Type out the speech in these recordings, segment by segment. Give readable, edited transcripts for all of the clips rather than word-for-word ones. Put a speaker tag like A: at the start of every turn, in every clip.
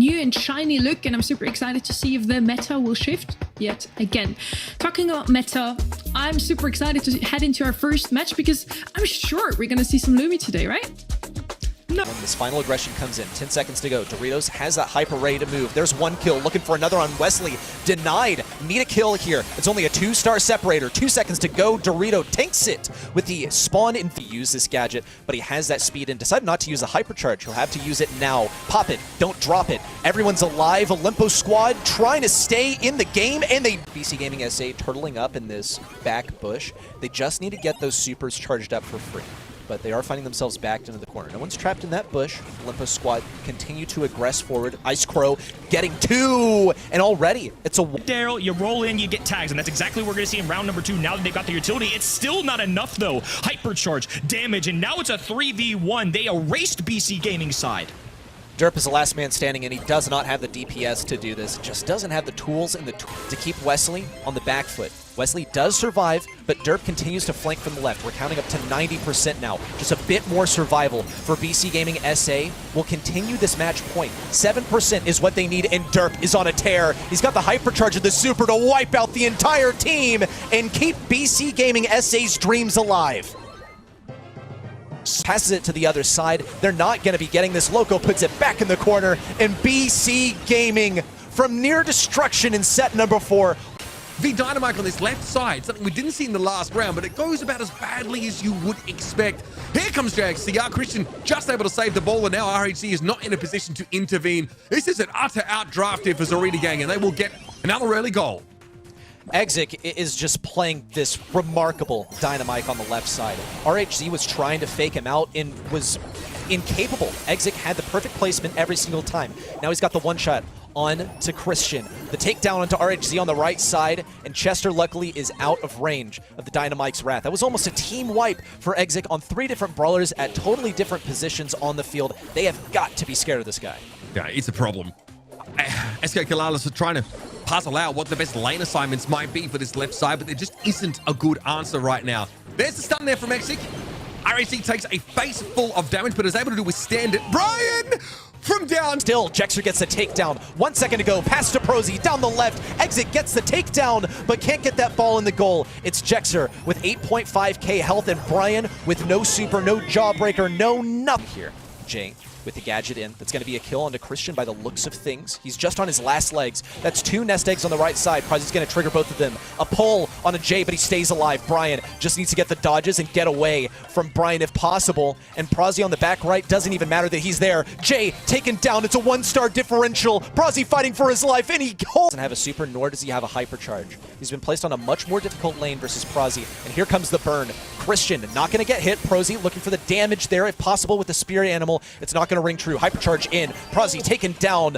A: new and shiny look, and I'm super excited to see if the meta will shift yet again. Talking about meta, I'm super excited to head into our first match because I'm sure we're gonna see some Lumi today, right?
B: No. When this final aggression comes in, 10 seconds to go. Doritos has that hyper ready to move. There's one kill, looking for another on Wesley. Denied. Need a kill here. It's only a 2-star separator. 2 seconds to go. Dorito tanks it with the spawn in. Use this gadget, but he has that speed and decided not to use the hypercharge. He'll have to use it now. Pop it. Don't drop it. Everyone's alive. Olympus squad trying to stay in the game, and they BC Gaming SA turtling up in this back bush. They just need to get those supers charged up for free. But they are finding themselves backed into the corner. No one's trapped in that bush. Olympus squad continue to aggress forward. Ice Crow getting 2, and already it's a...
C: Daryl, you roll in, you get tags, and that's exactly what we're going to see in round number 2. Now that they've got the utility, it's still not enough, though. Hypercharge, damage, and now it's a 3v1. They erased BC Gaming's side.
B: Derp is the last man standing, and he does not have the DPS to do this. Just doesn't have the tools and to keep Wesley on the back foot. Wesley does survive, but Derp continues to flank from the left. We're counting up to 90% now. Just a bit more survival for BC Gaming SA. Will continue this match point. 7% is what they need, and Derp is on a tear. He's got the hypercharge of the super to wipe out the entire team and keep BC Gaming SA's dreams alive. Passes it to the other side. They're not going to be getting this. Loco puts it back in the corner, and BC Gaming from near destruction in set number 4.
D: The Dynamite on this left side, something we didn't see in the last round, but it goes about as badly as you would expect. Here comes JXCR. Christian just able to save the ball, and now RHC is not in a position to intervene. This is an utter outdraft here for Zarita Gang, and they will get another early goal.
B: Exik is just playing this remarkable Dynamite on the left side. RHZ was trying to fake him out and was incapable. Exik had the perfect placement every single time. Now he's got the one shot on to Christian. The takedown onto RHZ on the right side, and Chester luckily is out of range of the Dynamite's wrath. That was almost a team wipe for Exik on 3 different brawlers at totally different positions on the field. They have got to be scared of this guy.
D: Yeah, it's a problem. SK Kalalas are trying to puzzle out what the best lane assignments might be for this left side, but there just isn't a good answer right now. There's the stun there from Exik. RAC takes a face full of damage, but is able to withstand it. Brian from down.
B: Still, Jexer gets the takedown. 1 second to go. Pass to Prosy down the left. Exit gets the takedown, but can't get that ball in the goal. It's Jexer with 8.5k health, and Brian with no super, no jawbreaker, no nothing here. Jay with the gadget in. That's going to be a kill onto Christian by the looks of things. He's just on his last legs. That's 2 nest eggs on the right side. Prozy's going to trigger both of them. A pull on a Jay, but he stays alive. Brian just needs to get the dodges and get away from Brian if possible. And Prozy on the back right, doesn't even matter that he's there. Jay taken down. It's a 1-star differential. Prozy fighting for his life, and he doesn't have a super, nor does he have a hypercharge. He's been placed on a much more difficult lane versus Prozy. And here comes the burn. Christian not going to get hit. Prozy looking for the damage there if possible with the spirit animal. It's not going to ring true. Hypercharge in. Prozy taken down.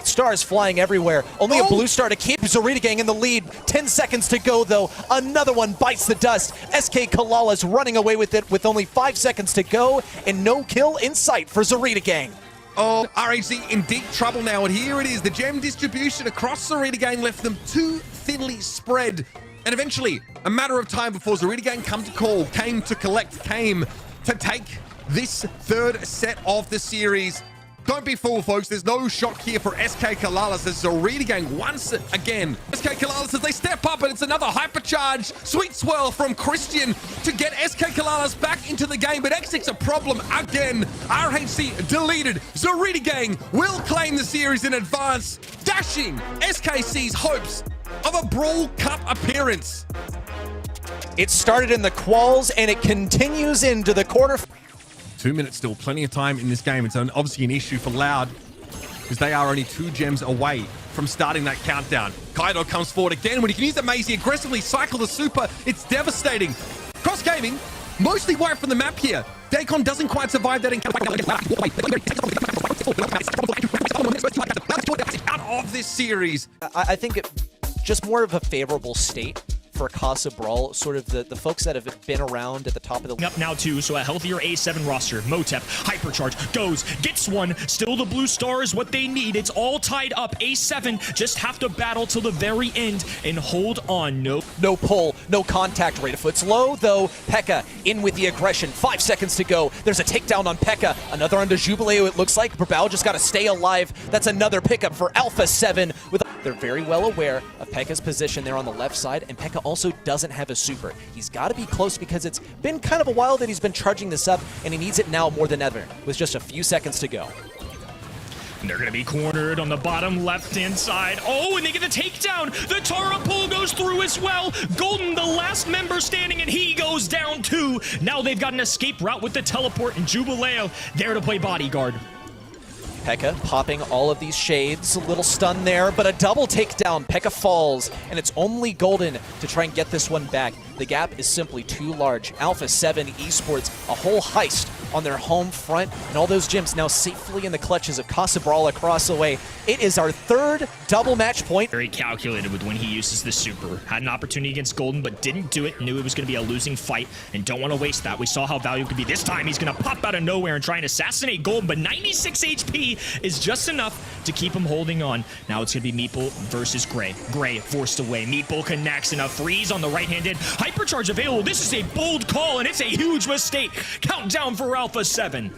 B: Stars flying everywhere. Only a blue star to keep Zarita Gang in the lead. 10 seconds to go, though. Another one bites the dust. SK Kalala's running away with it with only 5 seconds to go, and no kill in sight for Zarita Gang.
D: Oh, RHC in deep trouble now, and here it is. The gem distribution across Zarita Gang left them too thinly spread. And eventually, a matter of time before Zarita Gang come to call, came to collect, came to take this 3rd set of the series. Don't be fooled, folks. There's no shock here for SK Kalalas as Zarita Gang once again. SK Kalalas as they step up, and it's another hypercharge. Sweet swirl from Christian to get SK Kalalas back into the game, but X6 a problem again. RHC deleted. Zarita Gang will claim the series in advance, dashing SKC's hopes of a Brawl Cup appearance.
B: It started in the quals, and it continues into the quarter.
D: 2 minutes still, plenty of time in this game. It's obviously an issue for Loud because they are only 2 gems away from starting that countdown. Kaido comes forward again when he can use the Maisie aggressively, cycle the super. It's devastating. Cross Gaming, mostly wiped from the map here. Dacon doesn't quite survive that encounter. Out of this series.
B: I think it just more of a favorable state for Casa Brawl, sort of the folks that have been around at the top of the...
C: Up now too, so a healthier A7 roster. Motep, Hypercharge, goes, gets one. Still the blue star is what they need. It's all tied up. A7 just have to battle till the very end and hold on. No
B: pull, no contact. Ratafoot's low, though. P.E.K.K.A in with the aggression. 5 seconds to go. There's a takedown on P.E.K.K.A. Another onto Jubileo, it looks like. Brabal just got to stay alive. That's another pickup for Alpha 7. They're very well aware of P.E.K.K.A.'s position there on the left side, and P.E.K.K.A also doesn't have a super. He's got to be close because it's been kind of a while that he's been charging this up, and he needs it now more than ever, with just a few seconds to go.
C: And they're going to be cornered on the bottom left-hand side. Oh, and they get the takedown. The Tara pull goes through as well. Golden, the last member standing, and he goes down too. Now they've got an escape route with the teleport, and Jubileo there to play bodyguard.
B: P.E.K.K.A popping all of these shades, a little stun there, but a double takedown. P.E.K.K.A falls, and it's only Golden to try and get this one back. The gap is simply too large. Alpha 7 Esports, a whole heist on their home front, and all those gyms now safely in the clutches of Casa Brawl across the way. It is our third double match point.
C: Very calculated with when he uses the super. Had an opportunity against Golden, but didn't do it. Knew it was going to be a losing fight, and don't want to waste that. We saw how valuable could be. This time, he's going to pop out of nowhere and try and assassinate Golden, but 96 HP is just enough to keep him holding on. Now it's going to be Meatball versus Gray. Gray forced away. Meatball connects, and a freeze on the right-handed. Hypercharge available. This is a bold call, and it's a huge mistake. Countdown for Alpha 7.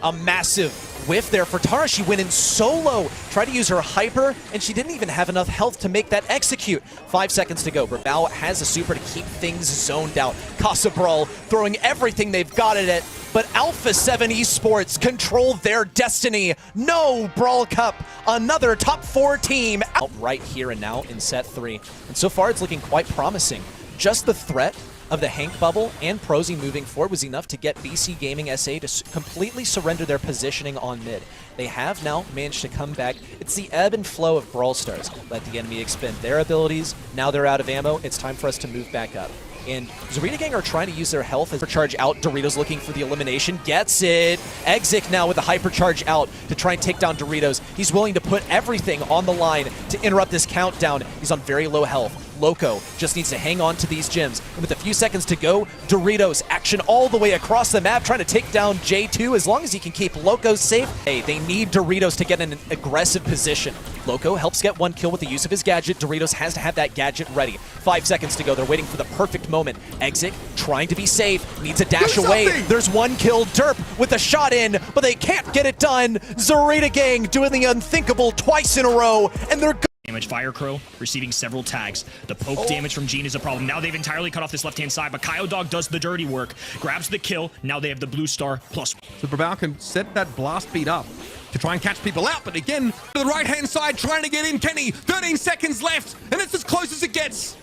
B: A massive whiff there for Tara. She went in solo, tried to use her hyper, and she didn't even have enough health to make that execute. 5 seconds to go. Brabal has a super to keep things zoned out. Casa Brawl throwing everything they've got at it, but Alpha 7 Esports control their destiny. No Brawl Cup. Another top 4 team out right here and now in set 3. And so far it's looking quite promising. Just the threat of the Hank bubble and Prosy moving forward was enough to get BC Gaming SA to completely surrender their positioning on mid. They have now managed to come back. It's the ebb and flow of Brawl Stars. Let the enemy expend their abilities. Now they're out of ammo. It's time for us to move back up. And Zarita Gang are trying to use their health as Hypercharge out. Doritos looking for the elimination. Gets it. Exik now with the Hypercharge out to try and take down Doritos. He's willing to put everything on the line to interrupt this countdown. He's on very low health. Loco just needs to hang on to these gyms. And with a few seconds to go, Doritos action all the way across the map, trying to take down J2 as long as he can keep Loco safe. Hey, they need Doritos to get in an aggressive position. Loco helps get one kill with the use of his gadget. Doritos has to have that gadget ready. 5 seconds to go. They're waiting for the perfect moment. Exit, trying to be safe, needs a dash away. There's one kill. Derp with a shot in, but they can't get it done. Zarita Gang doing the unthinkable twice in a row, and they're
C: damage. Firecrow receiving several tags. The poke damage from Gene is a problem. Now they've entirely cut off this left-hand side, but Kyodog does the dirty work. Grabs the kill. Now they have the blue star plus.
D: So Brabal can set that blast beat up to try and catch people out, but again, to the right-hand side, trying to get in. Kenny, 13 seconds left, and it's as close as it gets.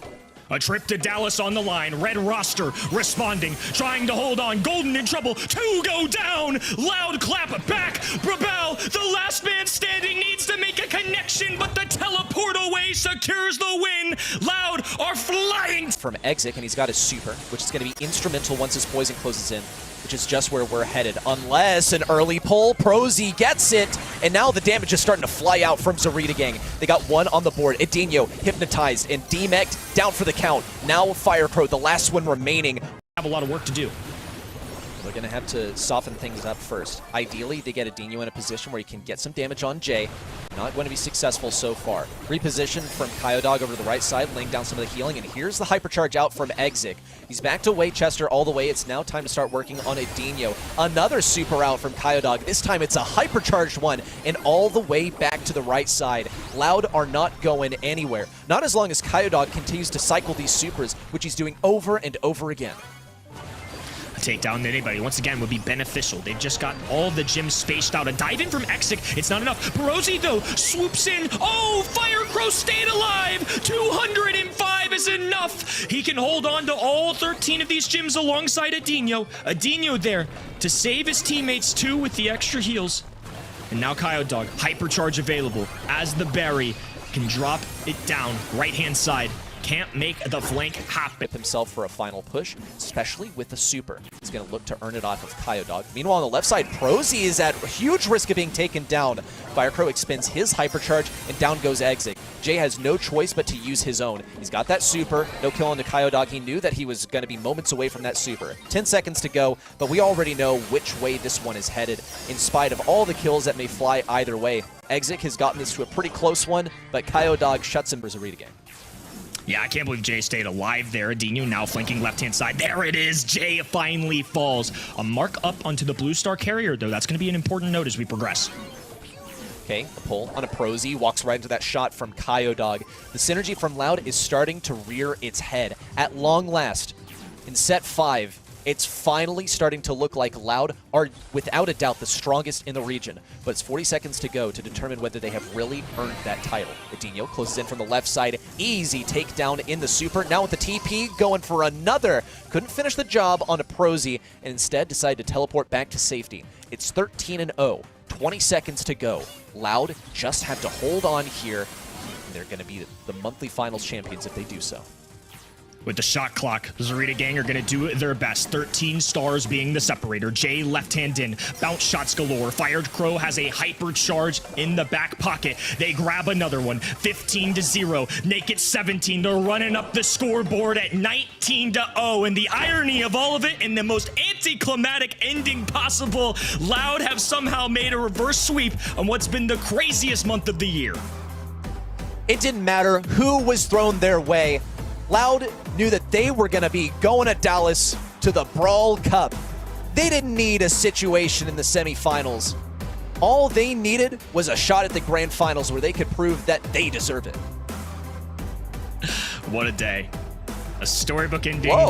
C: A trip to Dallas on the line. Red roster responding, trying to hold on. Golden in trouble. 2 go down. Loud clap back. Brabal, the last man standing, needs to make a connection, but the teleport away secures the win. Loud are flying
B: from Exik, and he's got his super, which is going to be instrumental once his poison closes in, which is just where we're headed. Unless an early pull, Prosy gets it, and now the damage is starting to fly out from Zarita Gang. They got one on the board. Edinho hypnotized and demeched, down for the count. Now Firecrow, the last one remaining.
C: Have a lot of work to do.
B: They're going to have to soften things up first. Ideally, they get Edinho in a position where he can get some damage on Jay. Not going to be successful so far. Reposition from Kyodog over to the right side, laying down some of the healing, and here's the Hypercharge out from Exik. He's backed away Chester all the way. It's now time to start working on Edinho. Another super out from Kyodog. This time it's a Hypercharged one, and all the way back to the right side. Loud are not going anywhere. Not as long as Kyodog continues to cycle these supers, which he's doing over and over again.
C: Takedown to anybody, once again, would be beneficial. They've just got all the gyms spaced out. A dive in from Exik, it's not enough. Prosy, though, swoops in. Oh, Firecrow stayed alive. 205 is enough. He can hold on to all 13 of these gyms alongside Edinho. Edinho there to save his teammates, too, with the extra heals. And now Kyodog, Hypercharge available as the berry can drop it down. Right-hand side. Can't make the flank happen.
B: Himself for a final push, especially with the super. He's going to look to earn it off of Kyodog. Meanwhile, on the left side, Prosy is at huge risk of being taken down. Firecrow expends his Hypercharge, and down goes Exik. Jay has no choice but to use his own. He's got that super, no kill on the Kyodog. He knew that he was going to be moments away from that super. 10 seconds to go, but we already know which way this one is headed, in spite of all the kills that may fly either way. Exit has gotten this to a pretty close one, but Kyodog shuts him for Zarita game.
C: Yeah, I can't believe Jay stayed alive there. Dinu now flanking left-hand side. There it is. Jay finally falls. A mark up onto the blue star carrier, though. That's going to be an important note as we progress.
B: Okay, a pull on a Prosy, walks right into that shot from Kyodog. The synergy from Loud is starting to rear its head. At long last, in set 5, it's finally starting to look like Loud are, without a doubt, the strongest in the region. But it's 40 seconds to go to determine whether they have really earned that title. Edinho closes in from the left side. Easy takedown in the super. Now with the TP going for another. Couldn't finish the job on a Prosy and instead decided to teleport back to safety. It's 13-0. 20 seconds to go. Loud just have to hold on here. And they're going to be the monthly finals champions if they do so.
C: With the shot clock, the Zarita gang are going to do their best. 13 stars being the separator. Jay left-hand in. Bounce shots galore. Fired Crow has a hyper charge in the back pocket. They grab another one. 15-0. Naked 17. They're running up the scoreboard at 19-0. And the irony of all of it, in the most anticlimactic ending possible, Loud have somehow made a reverse sweep on what's been the craziest month of the year.
B: It didn't matter who was thrown their way. Loud knew that they were going to be going to Dallas to the Brawl Cup. They didn't need a situation in the semifinals. All they needed was a shot at the grand finals where they could prove that they deserve it.
C: What a day. A storybook ending.
B: Whoa.